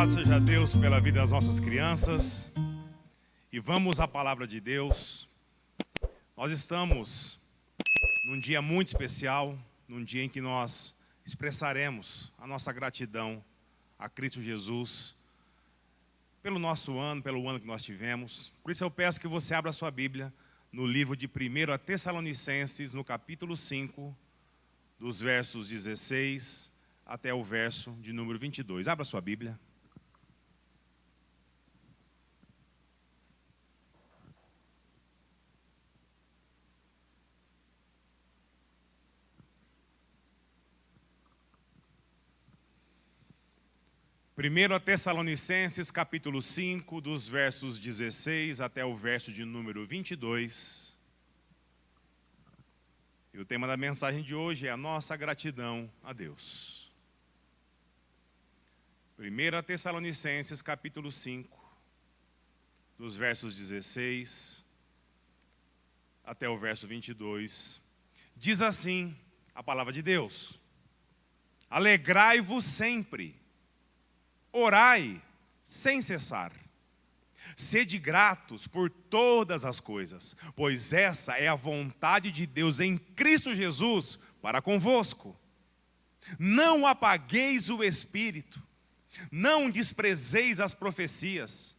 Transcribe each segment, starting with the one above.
Louvado seja Deus pela vida das nossas crianças. E vamos à palavra de Deus. Nós estamos num dia muito especial, num dia em que nós expressaremos a nossa gratidão a Cristo Jesus pelo nosso ano, pelo ano que nós tivemos. Por isso eu peço que você abra a sua Bíblia no livro de 1 Tessalonicenses, no capítulo 5, dos versos 16 até o verso de número 22. Abra a sua Bíblia. 1 Tessalonicenses, capítulo 5, dos versos 16 até o verso de número 22. E o tema da mensagem de hoje é a nossa gratidão a Deus. 1 Tessalonicenses, capítulo 5, dos versos 16 até o verso 22. Diz assim a palavra de Deus: alegrai-vos sempre, orai sem cessar. Sede gratos por todas as coisas, pois essa é a vontade de Deus em Cristo Jesus para convosco. Não apagueis o espírito, não desprezeis as profecias,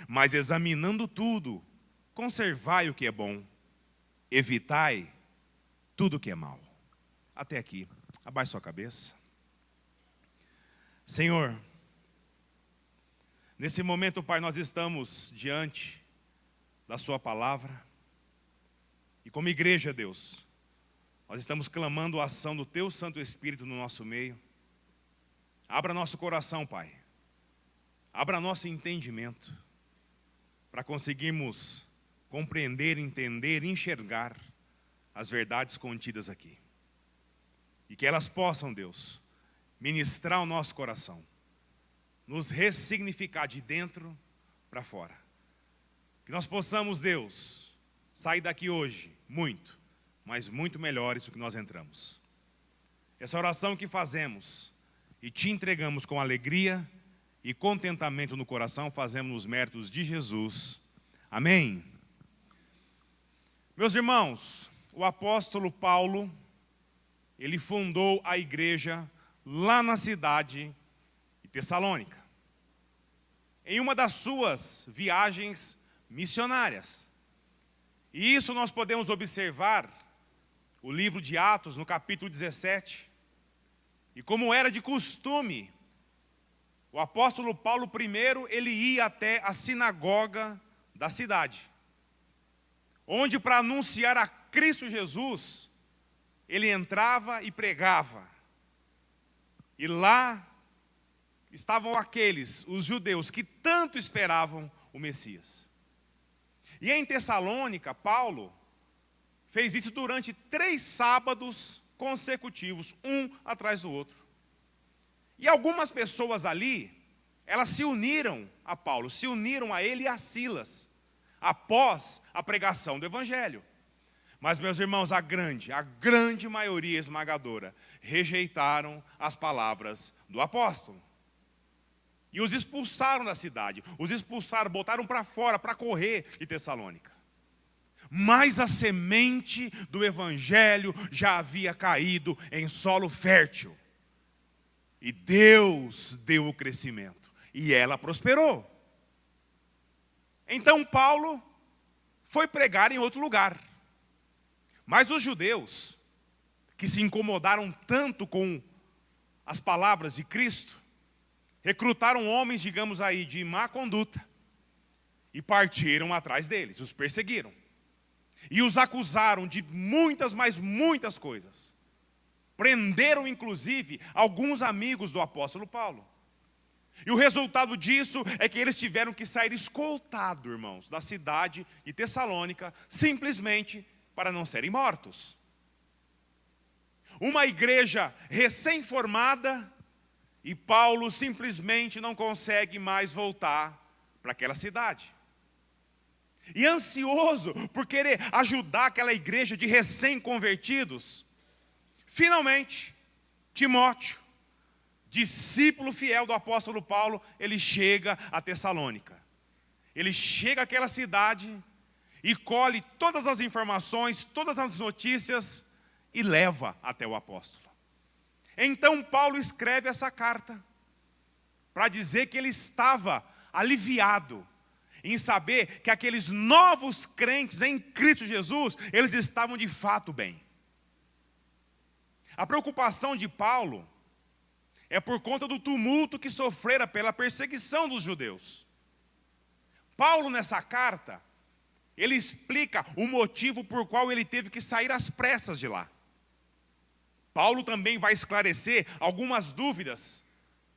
mas examinando tudo, conservai o que é bom, evitai tudo o que é mal. Até aqui, abaixe sua cabeça. Senhor, nesse momento, Pai, nós estamos diante da sua palavra. E como igreja, Deus, nós estamos clamando a ação do teu Santo Espírito no nosso meio. Abra nosso coração, Pai. Abra nosso entendimento, para conseguirmos compreender, entender, enxergar as verdades contidas aqui. E que elas possam, Deus, ministrar o nosso coração, nos ressignificar de dentro para fora. Que nós possamos, Deus, sair daqui hoje muito, mas muito melhores do que nós entramos. Essa oração que fazemos e te entregamos com alegria e contentamento no coração, fazemos nos méritos de Jesus. Amém. Meus irmãos, o apóstolo Paulo, ele fundou a igreja lá na cidade de Tessalônica, em uma das suas viagens missionárias. E isso nós podemos observar o livro de Atos, no capítulo 17. E como era de costume, o apóstolo Paulo primeiro, ele ia até a sinagoga da cidade, onde para anunciar a Cristo Jesus, ele entrava e pregava. E lá estavam aqueles, os judeus, que tanto esperavam o Messias. E em Tessalônica, Paulo fez isso durante 3 sábados consecutivos, um atrás do outro. E algumas pessoas ali, elas se uniram a Paulo, se uniram a ele e a Silas, após a pregação do Evangelho. Mas, meus irmãos, a grande maioria esmagadora, rejeitaram as palavras do apóstolo. E os expulsaram da cidade, os expulsaram, botaram para fora, para correr de Tessalônica. Mas a semente do Evangelho já havia caído em solo fértil. E Deus deu o crescimento, e ela prosperou. Então Paulo foi pregar em outro lugar. Mas os judeus, que se incomodaram tanto com as palavras de Cristo, recrutaram homens, digamos aí, de má conduta, e partiram atrás deles, os perseguiram. E os acusaram de muitas, mas muitas coisas. Prenderam, inclusive, alguns amigos do apóstolo Paulo. E o resultado disso é que eles tiveram que sair escoltados, irmãos, da cidade de Tessalônica, simplesmente para não serem mortos. Uma igreja recém-formada, e Paulo simplesmente não consegue mais voltar para aquela cidade. E ansioso por querer ajudar aquela igreja de recém-convertidos, finalmente, Timóteo discípulo fiel do apóstolo Paulo, ele chega a Tessalônica. Ele chega àquela cidade e colhe todas as informações, todas as notícias e leva até o apóstolo. Então Paulo escreve essa carta para dizer que ele estava aliviado em saber que aqueles novos crentes em Cristo Jesus, eles estavam de fato bem. A preocupação de Paulo é por conta do tumulto que sofrera pela perseguição dos judeus. Paulo, nessa carta, ele explica o motivo por qual ele teve que sair às pressas de lá. Paulo também vai esclarecer algumas dúvidas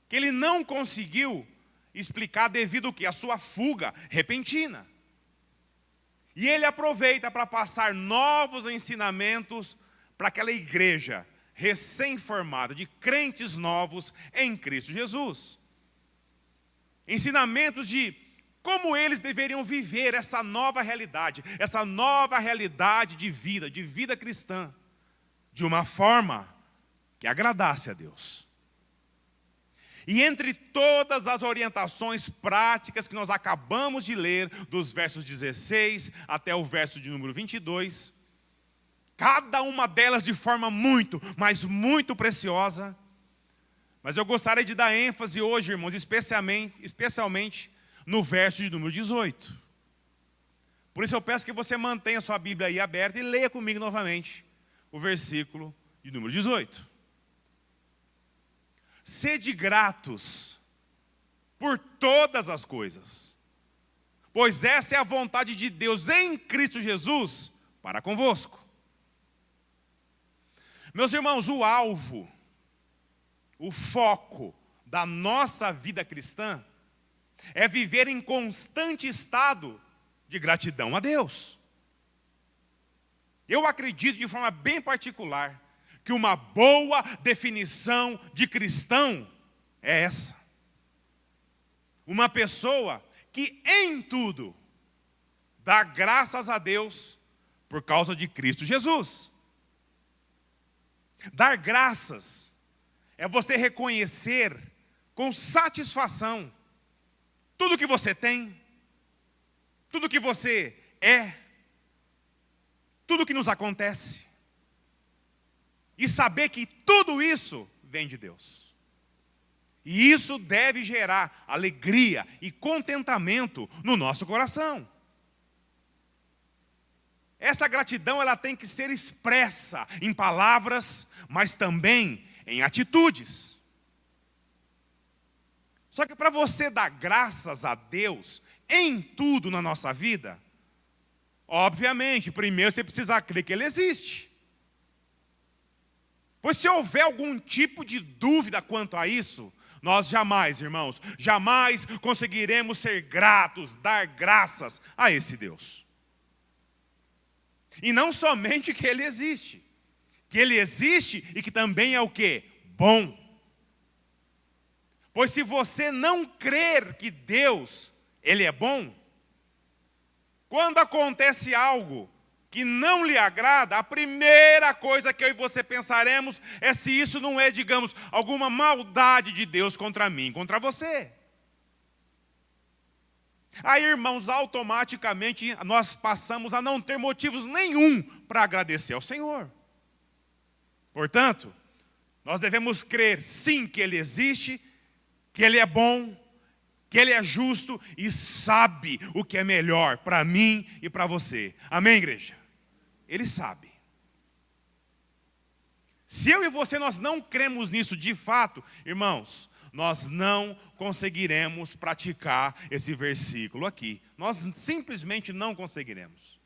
que ele não conseguiu explicar devido ao quê? A sua fuga repentina. E ele aproveita para passar novos ensinamentos para aquela igreja recém-formada, de crentes novos em Cristo Jesus. Ensinamentos de como eles deveriam viver essa nova realidade de vida cristã, de uma forma que agradasse a Deus. E entre todas as orientações práticas que nós acabamos de ler, dos versos 16 até o verso de número 22, cada uma delas de forma muito, mas muito preciosa, mas eu gostaria de dar ênfase hoje, irmãos, especialmente no verso de número 18. Por isso eu peço que você mantenha a sua Bíblia aí aberta e leia comigo novamente o versículo de número 18. Sede gratos por todas as coisas, pois essa é a vontade de Deus em Cristo Jesus para convosco. Meus irmãos, o alvo, o foco da nossa vida cristã é viver em constante estado de gratidão a Deus. Eu acredito de forma bem particular que uma boa definição de cristão é essa. Uma pessoa que em tudo dá graças a Deus por causa de Cristo Jesus. Dar graças é você reconhecer com satisfação tudo que você tem, tudo que você é, tudo que nos acontece. E saber que tudo isso vem de Deus. E isso deve gerar alegria e contentamento no nosso coração. Essa gratidão ela tem que ser expressa em palavras, mas também em atitudes. Só que para você dar graças a Deus em tudo na nossa vida, obviamente, primeiro você precisa crer que Ele existe. Pois se houver algum tipo de dúvida quanto a isso, nós jamais, irmãos, jamais conseguiremos ser gratos, dar graças a esse Deus. E não somente que Ele existe e que também é o quê? Bom. Pois se você não crer que Deus, Ele é bom, quando acontece algo que não lhe agrada, a primeira coisa que eu e você pensaremos é se isso não é, digamos, alguma maldade de Deus contra mim, contra você. Aí, irmãos, automaticamente nós passamos a não ter motivos nenhum para agradecer ao Senhor. Portanto, nós devemos crer sim que Ele existe, que Ele é bom, que Ele é justo e sabe o que é melhor para mim e para você. Amém, igreja? Ele sabe. Se eu e você nós não cremos nisso de fato, irmãos, nós não conseguiremos praticar esse versículo aqui. Nós simplesmente não conseguiremos.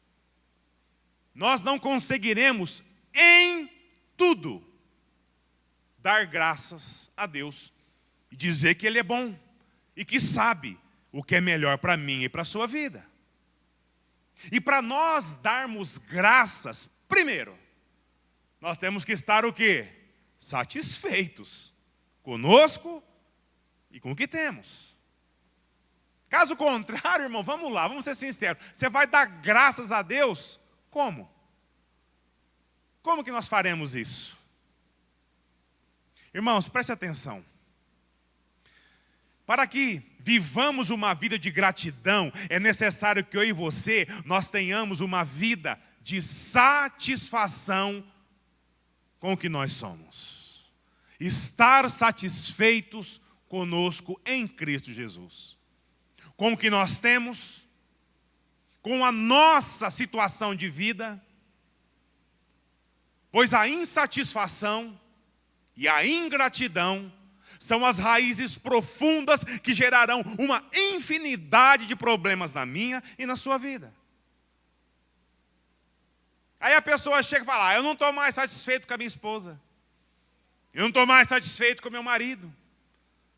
Nós não conseguiremos em tudo dar graças a Deus e dizer que Ele é bom e que sabe o que é melhor para mim e para a sua vida. E para nós darmos graças, primeiro, nós temos que estar o quê? Satisfeitos conosco e com o que temos. Caso contrário, irmão, vamos lá, vamos ser sinceros. Você vai dar graças a Deus? Como? Como que nós faremos isso? Irmãos, preste atenção. Para que vivamos uma vida de gratidão, é necessário que eu e você, nós tenhamos uma vida de satisfação com o que nós somos. Estar satisfeitos conosco em Cristo Jesus. Com o que nós temos, com a nossa situação de vida, pois a insatisfação e a ingratidão são as raízes profundas que gerarão uma infinidade de problemas na minha e na sua vida. Aí a pessoa chega e fala, eu não estou mais satisfeito com a minha esposa. Eu não estou mais satisfeito com o meu marido.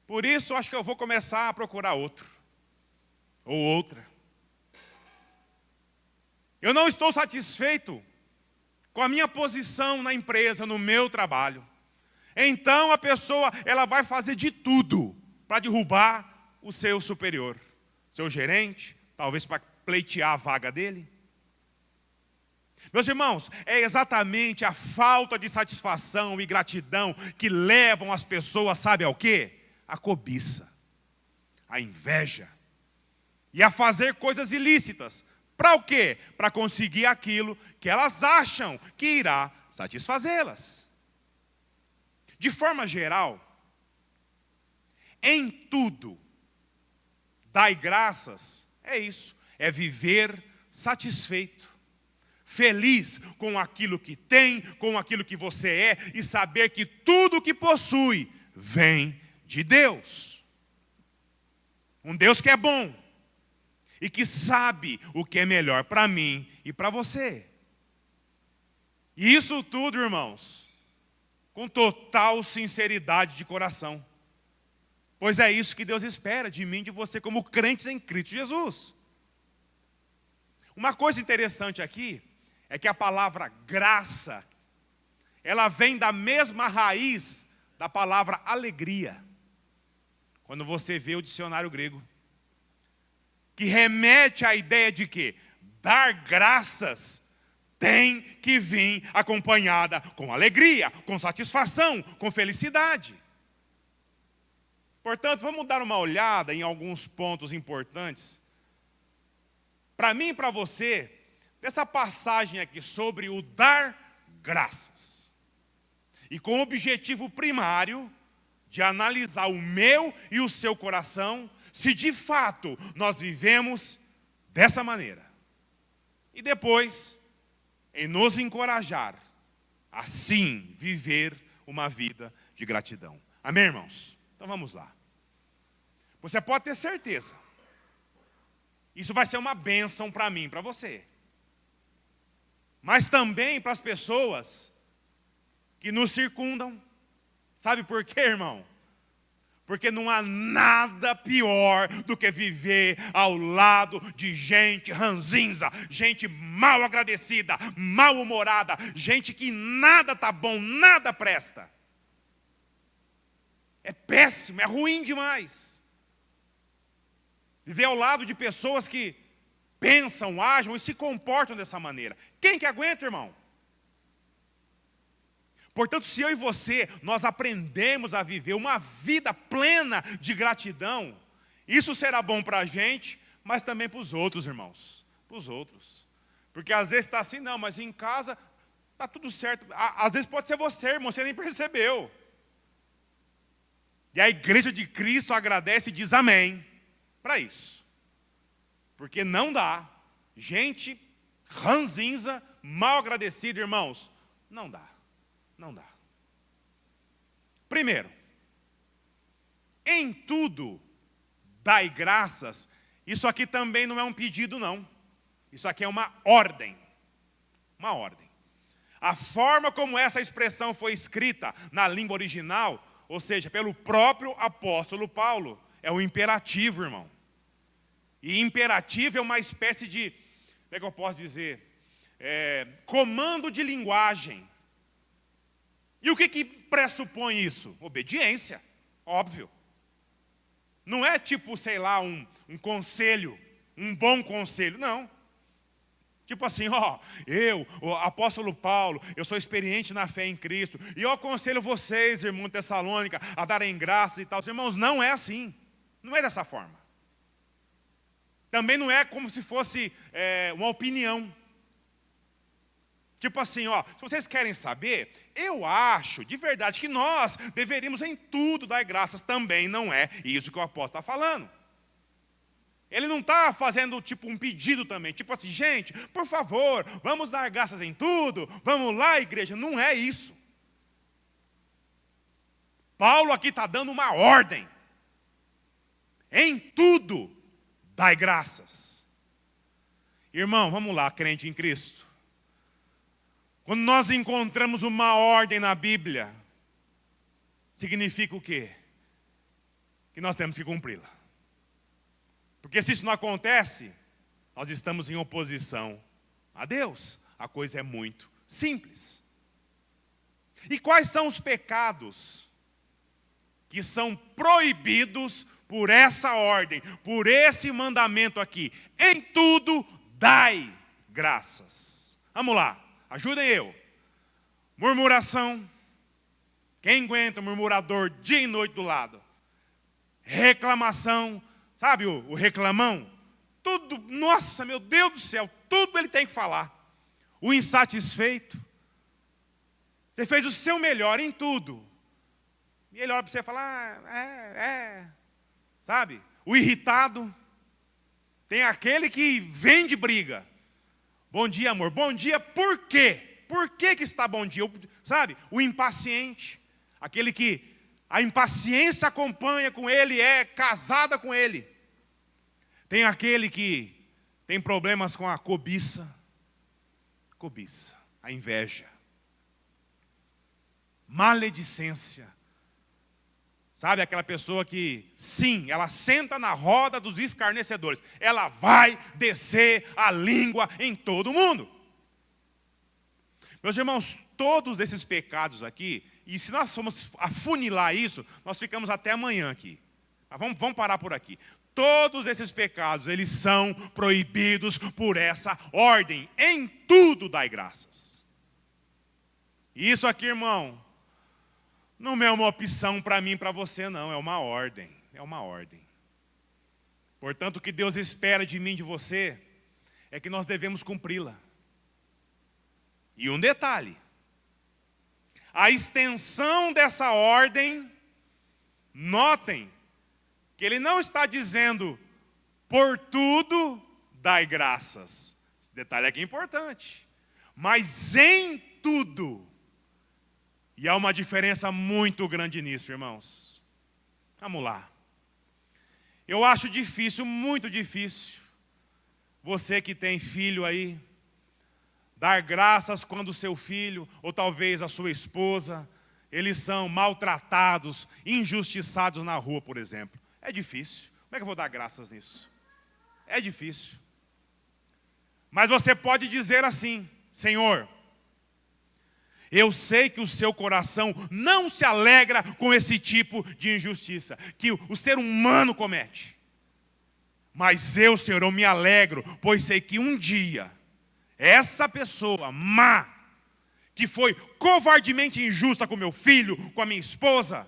Por isso, acho que eu vou começar a procurar outro. Ou outra. Eu não estou satisfeito com a minha posição na empresa, no meu trabalho. Então a pessoa, ela vai fazer de tudo para derrubar o seu superior, seu gerente, talvez para pleitear a vaga dele. Meus irmãos, é exatamente a falta de satisfação e gratidão que levam as pessoas, sabe ao quê? A cobiça, a inveja e a fazer coisas ilícitas. Para o quê? Para conseguir aquilo que elas acham que irá satisfazê-las. De forma geral, em tudo, dai graças, é isso, é viver satisfeito, feliz com aquilo que tem, com aquilo que você é, e saber que tudo que possui vem de Deus. Um Deus que é bom e que sabe o que é melhor para mim e para você. E isso tudo, irmãos, com total sinceridade de coração. Pois é isso que Deus espera de mim e de você como crentes em Cristo Jesus. Uma coisa interessante aqui é que a palavra graça, ela vem da mesma raiz da palavra alegria. Quando você vê o dicionário grego, que remete à ideia de que dar graças tem que vir acompanhada com alegria, com satisfação, com felicidade. Portanto, vamos dar uma olhada em alguns pontos importantes. Para mim e para você, dessa passagem aqui sobre o dar graças. E com o objetivo primário de analisar o meu e o seu coração, se de fato nós vivemos dessa maneira. E depois, em nos encorajar, assim, viver uma vida de gratidão. Amém, irmãos? Então vamos lá. Você pode ter certeza. Isso vai ser uma bênção para mim, para você. Mas também para as pessoas que nos circundam. Sabe por quê, irmão? Porque não há nada pior do que viver ao lado de gente ranzinza, gente mal agradecida, mal-humorada, gente que nada tá bom, nada presta. É péssimo, é ruim demais. Viver ao lado de pessoas que pensam, agem e se comportam dessa maneira. Quem que aguenta, irmão? Portanto, se eu e você, nós aprendemos a viver uma vida plena de gratidão, isso será bom para a gente, mas também para os outros, irmãos. Para os outros. Porque às vezes está assim, não, mas em casa está tudo certo. Às vezes pode ser você, irmão, você nem percebeu. E a igreja de Cristo agradece e diz amém para isso. Porque não dá. Gente ranzinza, mal agradecida, irmãos, não dá. Não dá. Primeiro, em tudo dai graças. Isso aqui também não é um pedido, não. Isso aqui é uma ordem. Uma ordem. A forma como essa expressão foi escrita na língua original, ou seja, pelo próprio apóstolo Paulo, é o imperativo, irmão. E imperativo é uma espécie de, como é que eu posso dizer? Comando de linguagem. E o que pressupõe isso? Obediência, óbvio. Não é tipo, sei lá, um conselho, um bom conselho, não. Tipo assim, o apóstolo Paulo, eu sou experiente na fé em Cristo, e eu aconselho vocês, irmãos de Tessalônica, a darem graças e tal. Irmãos, não é assim. Não é dessa forma. Também não é como se fosse uma opinião. Tipo assim, ó, se vocês querem saber, eu acho de verdade que nós deveríamos em tudo dar graças. Também não é isso que o apóstolo está falando. Ele não está fazendo tipo um pedido também, tipo assim, gente, por favor, vamos dar graças em tudo, vamos lá, igreja. Não é isso. Paulo aqui está dando uma ordem. Em tudo, dai graças. Irmão, vamos lá, crente em Cristo. Quando nós encontramos uma ordem na Bíblia, significa o quê? Que nós temos que cumpri-la. Porque se isso não acontece, nós estamos em oposição a Deus. A coisa é muito simples. E quais são os pecados que são proibidos por essa ordem, por esse mandamento aqui? Em tudo, dai graças. Vamos lá. Ajudem eu. Murmuração. Quem aguenta o murmurador dia e noite do lado? Reclamação. Sabe o reclamão? Tudo, nossa, meu Deus do céu, tudo ele tem que falar. O insatisfeito. Você fez o seu melhor em tudo. E ele olha para você e fala, sabe? O irritado. Tem aquele que vem de briga. Bom dia, amor. Bom dia, por quê? Por que está bom dia? Sabe? O impaciente. Aquele que a impaciência acompanha com ele, é casada com ele. Tem aquele que tem problemas com a cobiça. Cobiça, a inveja. Maledicência. Sabe aquela pessoa que, sim, ela senta na roda dos escarnecedores. Ela vai descer a língua em todo mundo. Meus irmãos, todos esses pecados aqui, e se nós formos afunilar isso, nós ficamos até amanhã aqui. Mas vamos parar por aqui. Todos esses pecados, eles são proibidos por essa ordem. Em tudo dai graças. E isso aqui, irmão, não é uma opção para mim e para você, não. É uma ordem. É uma ordem. Portanto, o que Deus espera de mim e de você é que nós devemos cumpri-la. E um detalhe. A extensão dessa ordem, notem, que ele não está dizendo, por tudo dai graças. Esse detalhe aqui é importante. Mas em tudo. E há uma diferença muito grande nisso, irmãos. Vamos lá. Eu acho difícil, muito difícil, você que tem filho aí, dar graças quando o seu filho, ou talvez a sua esposa, eles são maltratados, injustiçados na rua, por exemplo. É difícil. Como é que eu vou dar graças nisso? É difícil. Mas você pode dizer assim, Senhor, eu sei que o seu coração não se alegra com esse tipo de injustiça que o ser humano comete. Mas eu, Senhor, eu me alegro, pois sei que um dia, essa pessoa má, que foi covardemente injusta com meu filho, com a minha esposa,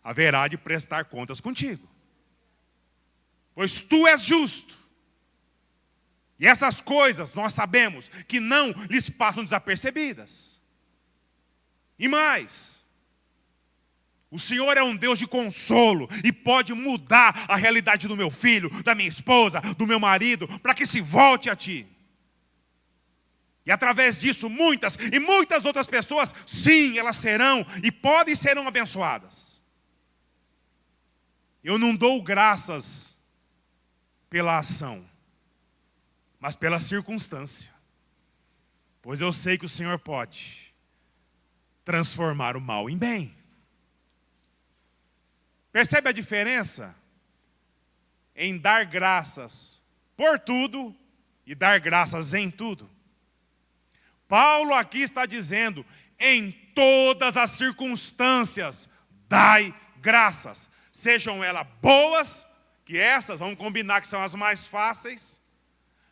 haverá de prestar contas contigo. Pois tu és justo. E essas coisas nós sabemos que não lhes passam desapercebidas. E mais, o Senhor é um Deus de consolo e pode mudar a realidade do meu filho, da minha esposa, do meu marido, para que se volte a ti. E através disso muitas e muitas outras pessoas, sim, elas serão e podem serão abençoadas. Eu não dou graças pela ação, mas pela circunstância. Pois eu sei que o Senhor pode transformar o mal em bem. Percebe a diferença em dar graças por tudo e dar graças em tudo? Paulo aqui está dizendo, em todas as circunstâncias, dai graças. Sejam elas boas, que essas, vamos combinar que são as mais fáceis,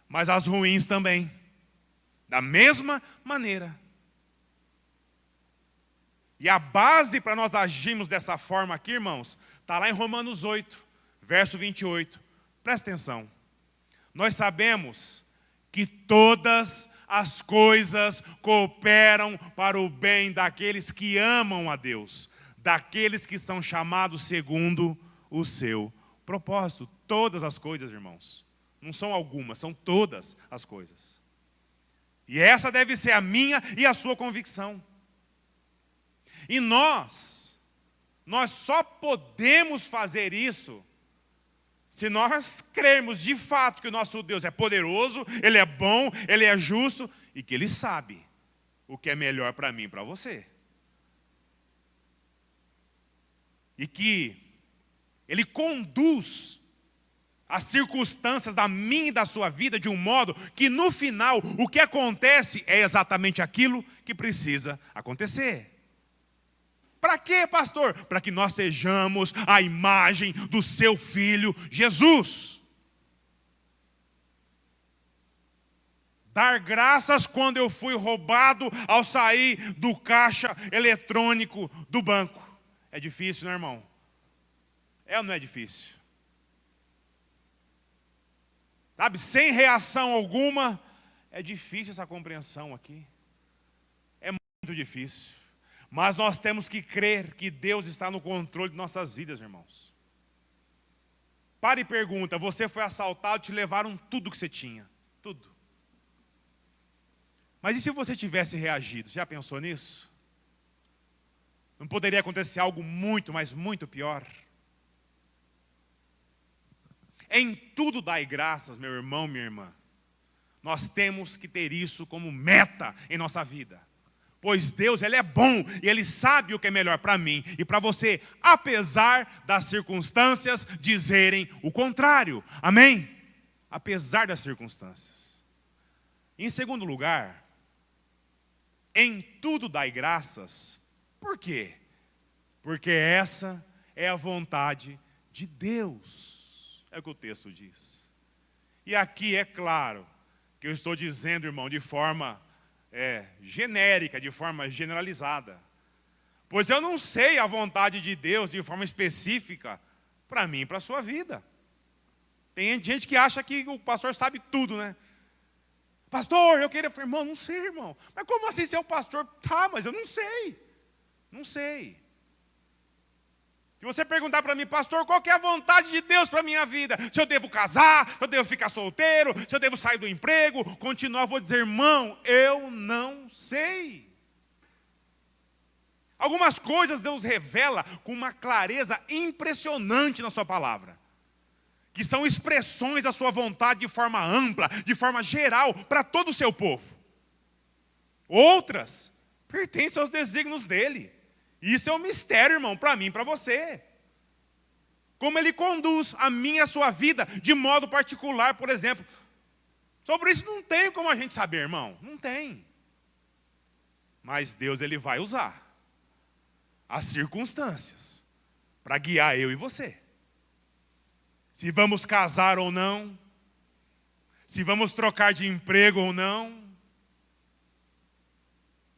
mas as ruins também. Da mesma maneira. E a base para nós agirmos dessa forma aqui, irmãos, está lá em Romanos 8, verso 28. Presta atenção. Nós sabemos que todas as coisas cooperam para o bem daqueles que amam a Deus, daqueles que são chamados segundo o seu propósito. Todas as coisas, irmãos. Não são algumas, são todas as coisas. E essa deve ser a minha e a sua convicção. E nós só podemos fazer isso se nós crermos de fato que o nosso Deus é poderoso, Ele é bom, Ele é justo e que Ele sabe o que é melhor para mim e para você. E que Ele conduz as circunstâncias da minha e da sua vida de um modo que no final o que acontece é exatamente aquilo que precisa acontecer. Para quê, pastor? Para que nós sejamos a imagem do seu Filho Jesus. Dar graças quando eu fui roubado ao sair do caixa eletrônico do banco. É difícil, não é, irmão? É ou não é difícil? Sabe, sem reação alguma, é difícil essa compreensão aqui. É muito difícil. Mas nós temos que crer que Deus está no controle de nossas vidas, irmãos. Para e pergunta, você foi assaltado, te levaram tudo que você tinha. Tudo. Mas e se você tivesse reagido? Já pensou nisso? Não poderia acontecer algo muito, mas muito pior? Em tudo dai graças, meu irmão, minha irmã. Nós temos que ter isso como meta em nossa vida. Pois Deus, Ele é bom e Ele sabe o que é melhor para mim e para você, apesar das circunstâncias dizerem o contrário. Amém? Apesar das circunstâncias. Em segundo lugar, em tudo dai graças. Por quê? Porque essa é a vontade de Deus. É o que o texto diz. E aqui é claro que eu estou dizendo, irmão, de forma genérica, de forma generalizada. Pois eu não sei a vontade de Deus de forma específica para mim e para a sua vida. Tem gente que acha que o pastor sabe tudo, né? Pastor, eu queria... Irmão, não sei, irmão. Mas como assim ser o pastor? Tá, mas eu não sei. Não sei. Se você perguntar para mim, pastor, qual que é a vontade de Deus para a minha vida? Se eu devo casar, se eu devo ficar solteiro, se eu devo sair do emprego, continuar, eu vou dizer, irmão, eu não sei. Algumas coisas Deus revela com uma clareza impressionante na sua palavra, que são expressões da sua vontade de forma ampla, de forma geral, para todo o seu povo. Outras pertencem aos desígnios dele. Isso é um mistério, irmão, para mim e para você. Como Ele conduz a minha e a sua vida de modo particular, por exemplo. Sobre isso não tem como a gente saber, irmão. Não tem. Mas Deus, Ele vai usar as circunstâncias para guiar eu e você. Se vamos casar ou não. Se vamos trocar de emprego ou não.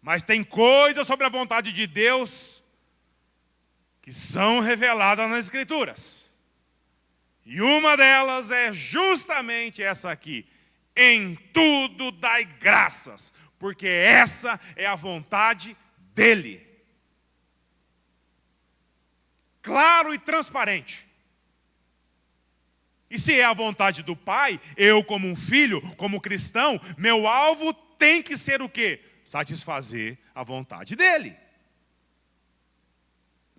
Mas tem coisas sobre a vontade de Deus que são reveladas nas Escrituras. E uma delas é justamente essa aqui. Em tudo dai graças, porque essa é a vontade dEle. Claro e transparente. E se é a vontade do Pai, eu como um filho, como cristão, meu alvo tem que ser o quê? Satisfazer a vontade dEle.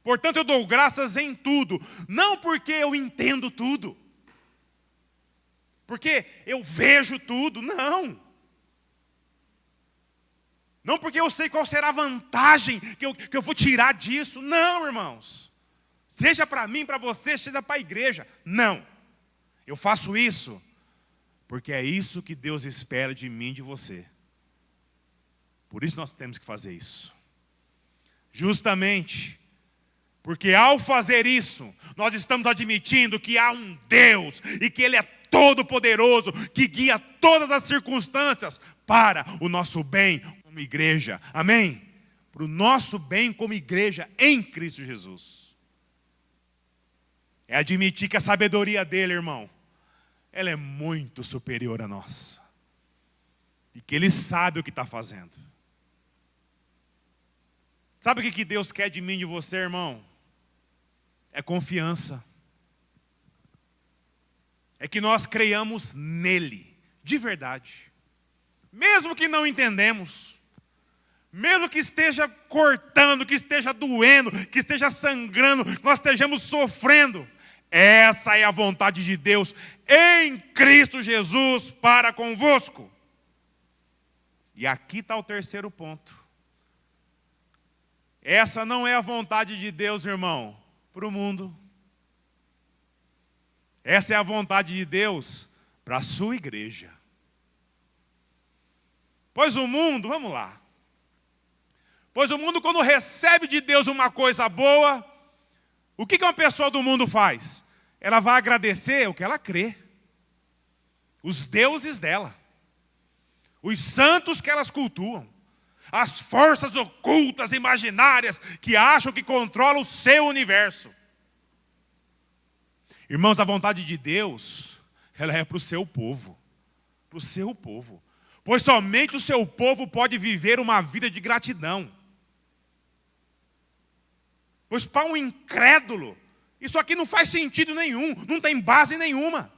Portanto, eu dou graças em tudo, não porque eu entendo tudo, porque eu vejo tudo, não. Não porque eu sei qual será a vantagem que eu vou tirar disso, não, irmãos. Seja para mim, para você, seja para a igreja, não. Eu faço isso porque é isso que Deus espera de mim e de você. Por isso nós temos que fazer isso. Justamente porque ao fazer isso, nós estamos admitindo que há um Deus e que Ele é todo-poderoso, que guia todas as circunstâncias para o nosso bem como igreja. Amém? Para o nosso bem como igreja em Cristo Jesus. É admitir que a sabedoria dele, irmão, ela é muito superior à nossa. E que ele sabe o que está fazendo. Sabe o que Deus quer de mim e de você, irmão? É confiança. É que nós creiamos nele, de verdade. Mesmo que não entendemos, mesmo que esteja cortando, que esteja doendo, que esteja sangrando, que nós estejamos sofrendo, essa é a vontade de Deus em Cristo Jesus para convosco. E aqui está o terceiro ponto. Essa não é a vontade de Deus, irmão, para o mundo. Essa é a vontade de Deus para a sua igreja. Pois o mundo, vamos lá. Pois o mundo, quando recebe de Deus uma coisa boa, o que uma pessoa do mundo faz? Ela vai agradecer o que ela crê. Os deuses dela. Os santos que elas cultuam. As forças ocultas, imaginárias, que acham que controlam o seu universo. Irmãos, a vontade de Deus, ela é para o seu povo. Para o seu povo. Pois somente o seu povo pode viver uma vida de gratidão. Pois para um incrédulo, isso aqui não faz sentido nenhum, não tem base nenhuma.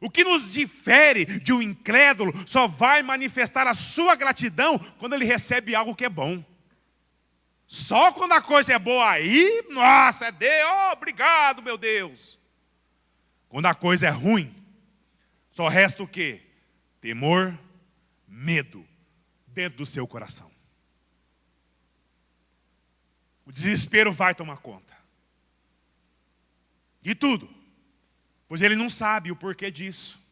O que nos difere de um incrédulo só vai manifestar a sua gratidão quando ele recebe algo que é bom. Só quando a coisa é boa aí, nossa, é Deus, oh, obrigado, meu Deus. Quando a coisa é ruim, só resta o quê? Temor, medo dentro do seu coração. O desespero vai tomar conta. De tudo. Pois ele não sabe o porquê disso.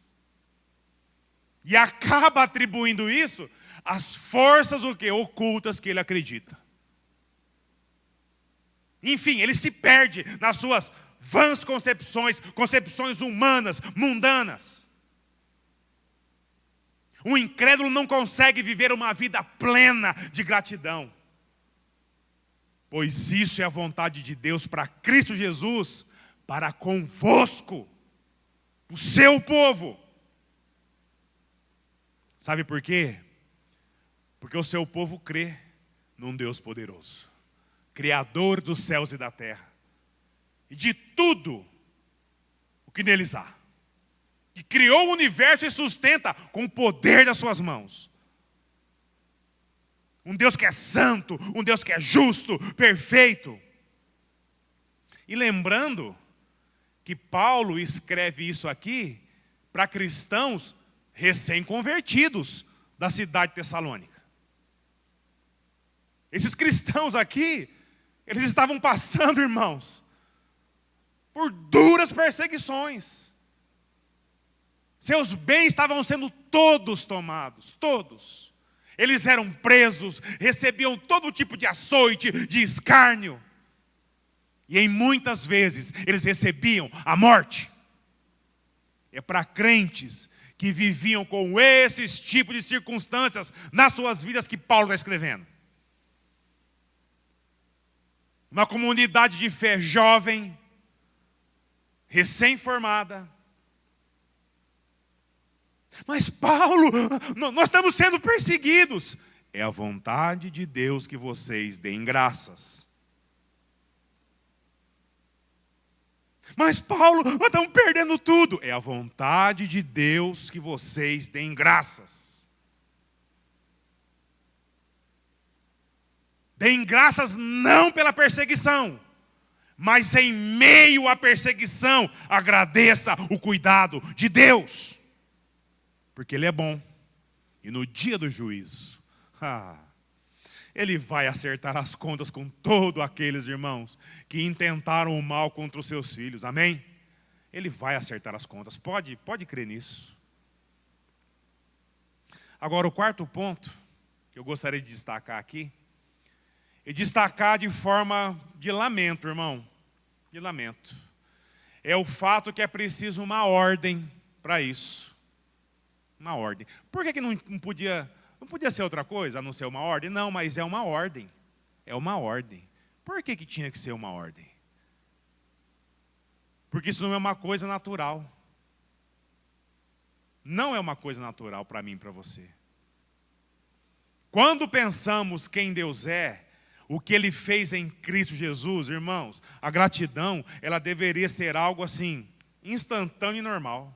E acaba atribuindo isso às forças o quê? Ocultas que ele acredita. Enfim, ele se perde nas suas vãs concepções humanas, mundanas. O incrédulo não consegue viver uma vida plena de gratidão. Pois isso é a vontade de Deus para Cristo Jesus, para convosco, o seu povo. Sabe por quê? Porque o seu povo crê num Deus poderoso, Criador dos céus e da terra, e de tudo o que neles há, que criou o universo e sustenta com o poder das suas mãos. Um Deus que é santo, um Deus que é justo, perfeito. E lembrando que Paulo escreve isso aqui para cristãos recém-convertidos da cidade de Tessalônica. Esses cristãos aqui, eles estavam passando, irmãos, por duras perseguições. Seus bens estavam sendo todos tomados, todos. Eles eram presos, recebiam todo tipo de açoite, de escárnio. E em muitas vezes eles recebiam a morte. É para crentes que viviam com esses tipos de circunstâncias nas suas vidas que Paulo está escrevendo. Uma comunidade de fé jovem, recém-formada. Mas Paulo, nós estamos sendo perseguidos. É a vontade de Deus que vocês deem graças. Mas Paulo, nós estamos perdendo tudo. É a vontade de Deus que vocês deem graças. Deem graças não pela perseguição, mas em meio à perseguição, agradeça o cuidado de Deus. Porque Ele é bom. E no dia do juízo, Ele vai acertar as contas com todos aqueles irmãos que intentaram o mal contra os seus filhos. Amém? Ele vai acertar as contas. Pode crer nisso. Agora, o quarto ponto que eu gostaria de destacar aqui, e destacar de forma de lamento, irmão. De lamento. É o fato que é preciso uma ordem para isso. Uma ordem. Por que não podia ser outra coisa a não ser uma ordem? Não, mas é uma ordem. É uma ordem. Por que tinha que ser uma ordem? Porque isso não é uma coisa natural. Não é uma coisa natural para mim e para você. Quando pensamos quem Deus é, o que Ele fez em Cristo Jesus, irmãos, a gratidão, ela deveria ser algo assim, instantâneo e normal.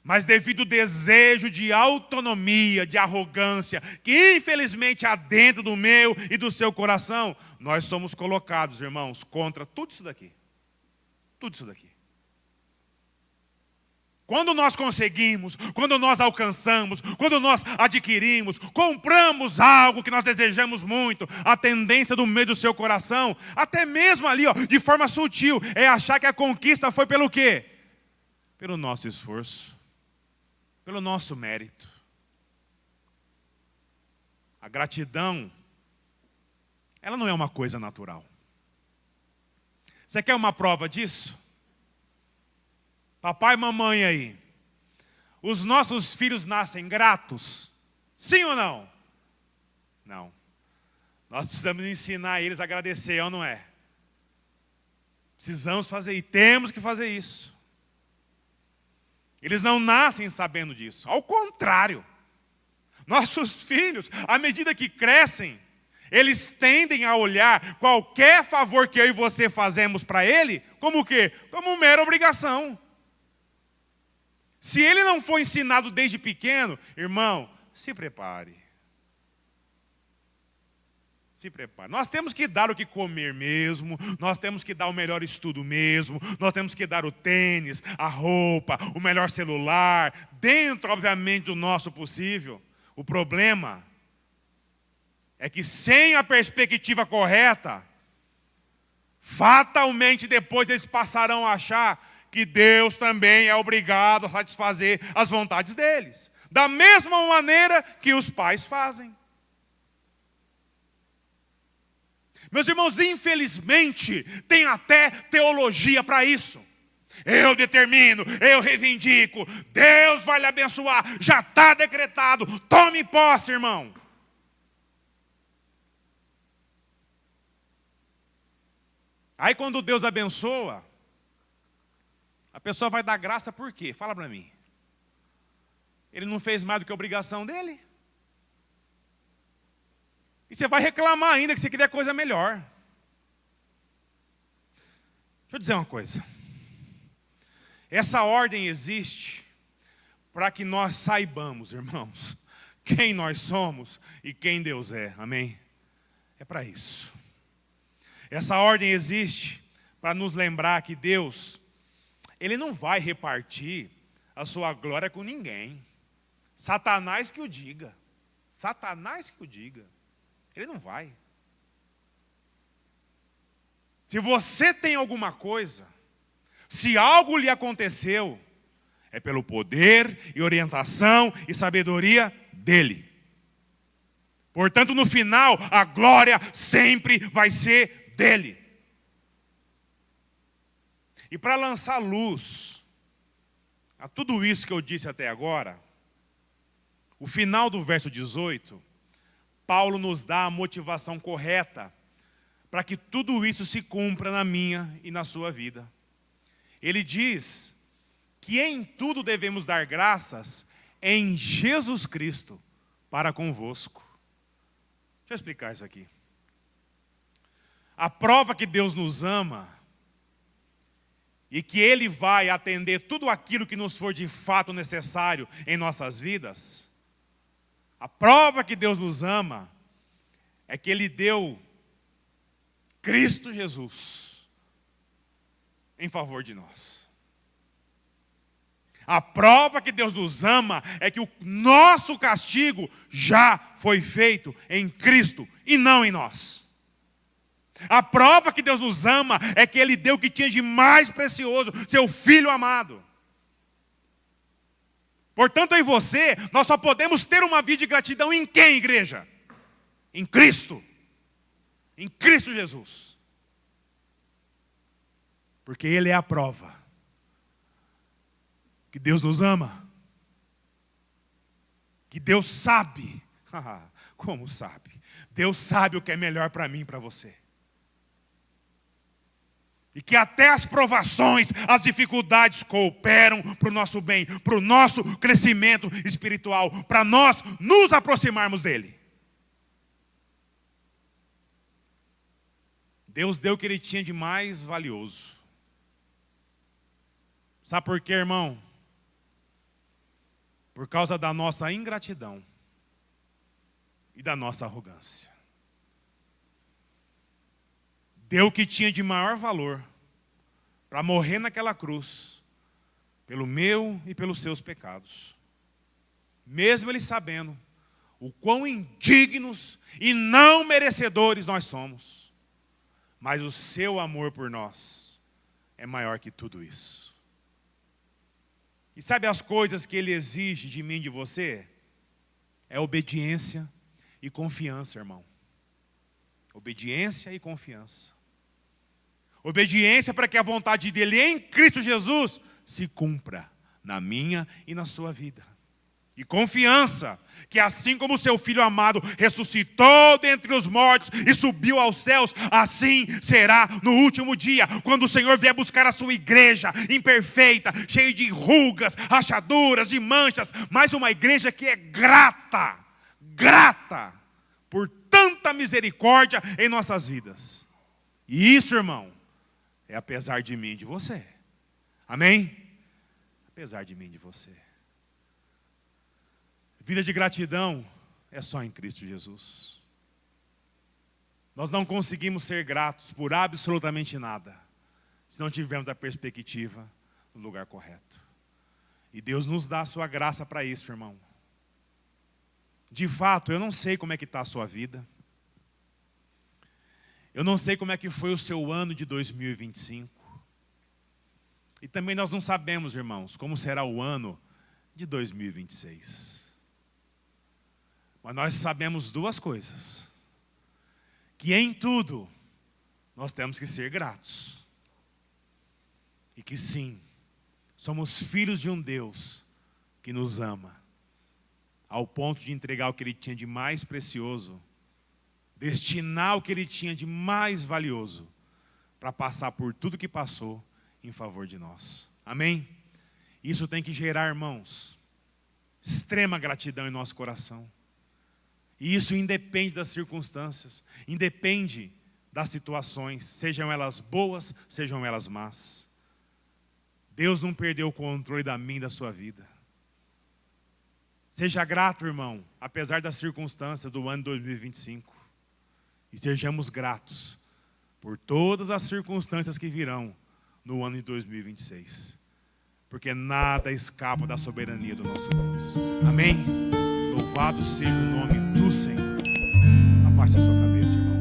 Mas devido ao desejo de autonomia, de arrogância, que infelizmente há dentro do meu e do seu coração, nós somos colocados, irmãos, contra tudo isso daqui. Tudo isso daqui. Quando nós conseguimos, quando nós alcançamos, quando nós adquirimos, compramos algo que nós desejamos muito, a tendência do meio do seu coração, até mesmo ali, de forma sutil, é achar que a conquista foi pelo quê? Pelo nosso esforço, pelo nosso mérito. A gratidão, ela não é uma coisa natural. Você quer uma prova disso? Papai e mamãe aí, os nossos filhos nascem gratos? Sim ou não? Não. Nós precisamos ensinar eles a agradecer, ou não é? Precisamos fazer e temos que fazer isso. Eles não nascem sabendo disso. Ao contrário. Nossos filhos, à medida que crescem, eles tendem a olhar qualquer favor que eu e você fazemos para ele, como o quê? Como mera obrigação. Se ele não for ensinado desde pequeno, irmão, se prepare. Se prepare. Nós temos que dar o que comer mesmo, nós temos que dar o melhor estudo mesmo, nós temos que dar o tênis, a roupa, o melhor celular, dentro, obviamente, do nosso possível. O problema é que sem a perspectiva correta, fatalmente depois eles passarão a achar que Deus também é obrigado a satisfazer as vontades deles, da mesma maneira que os pais fazem. Meus irmãos, infelizmente, tem até teologia para isso. Eu determino, eu reivindico, Deus vai lhe abençoar, já está decretado, tome posse, irmão. Aí quando Deus abençoa, a pessoa vai dar graça por quê? Fala para mim. Ele não fez mais do que a obrigação dele? E você vai reclamar ainda que você queria coisa melhor. Deixa eu dizer uma coisa. Essa ordem existe para que nós saibamos, irmãos, quem nós somos e quem Deus é. Amém? É para isso. Essa ordem existe para nos lembrar que Deus, Ele não vai repartir a sua glória com ninguém. Satanás que o diga. Satanás que o diga. Ele não vai. Se você tem alguma coisa, se algo lhe aconteceu, é pelo poder e orientação e sabedoria dele. Portanto, no final, a glória sempre vai ser dele. E para lançar luz a tudo isso que eu disse até agora, o final do verso 18, Paulo nos dá a motivação correta para que tudo isso se cumpra na minha e na sua vida. Ele diz que em tudo devemos dar graças em Jesus Cristo para convosco. Deixa eu explicar isso aqui. A prova que Deus nos ama e que Ele vai atender tudo aquilo que nos for de fato necessário em nossas vidas, a prova que Deus nos ama é que Ele deu Cristo Jesus em favor de nós. A prova que Deus nos ama é que o nosso castigo já foi feito em Cristo e não em nós. A prova que Deus nos ama é que Ele deu o que tinha de mais precioso, seu Filho amado. Portanto, eu e você, nós só podemos ter uma vida de gratidão em quem, igreja? Em Cristo. Em Cristo Jesus. Porque Ele é a prova que Deus nos ama. Que Deus sabe. Como sabe? Deus sabe o que é melhor para mim e para você. E que até as provações, as dificuldades cooperam para o nosso bem, para o nosso crescimento espiritual, para nós nos aproximarmos dele. Deus deu o que ele tinha de mais valioso. Sabe por quê, irmão? Por causa da nossa ingratidão e da nossa arrogância. Deu o que tinha de maior valor para morrer naquela cruz, pelo meu e pelos seus pecados. Mesmo ele sabendo o quão indignos e não merecedores nós somos. Mas o seu amor por nós é maior que tudo isso. E sabe as coisas que ele exige de mim e de você? É obediência e confiança, irmão. Obediência e confiança. Obediência para que a vontade dele em Cristo Jesus se cumpra na minha e na sua vida. E confiança, que assim como o seu Filho amado ressuscitou dentre os mortos e subiu aos céus, assim será no último dia, quando o Senhor vier buscar a sua igreja imperfeita, cheia de rugas, rachaduras, de manchas, mas uma igreja que é grata por tanta misericórdia em nossas vidas. E isso, irmão, é apesar de mim e de você. Amém? Apesar de mim e de você. Vida de gratidão é só em Cristo Jesus. Nós não conseguimos ser gratos por absolutamente nada, se não tivermos a perspectiva no lugar correto. E Deus nos dá a sua graça para isso, irmão. De fato, eu não sei como é que está a sua vida. Eu não sei como é que foi o seu ano de 2025. E também nós não sabemos, irmãos, como será o ano de 2026. Mas nós sabemos duas coisas. Que em tudo, nós temos que ser gratos. E que sim, somos filhos de um Deus que nos ama. Ao ponto de entregar o que ele tinha de mais precioso, destinar o que ele tinha de mais valioso, para passar por tudo que passou em favor de nós. Amém? Isso tem que gerar, irmãos, extrema gratidão em nosso coração. E isso independe das circunstâncias, independe das situações, sejam elas boas, sejam elas más. Deus não perdeu o controle da minha e da sua vida. Seja grato, irmão, apesar das circunstâncias do ano 2025. E sejamos gratos por todas as circunstâncias que virão no ano de 2026. Porque nada escapa da soberania do nosso Deus. Amém? Louvado seja o nome do Senhor. Abaixe a sua cabeça, irmão.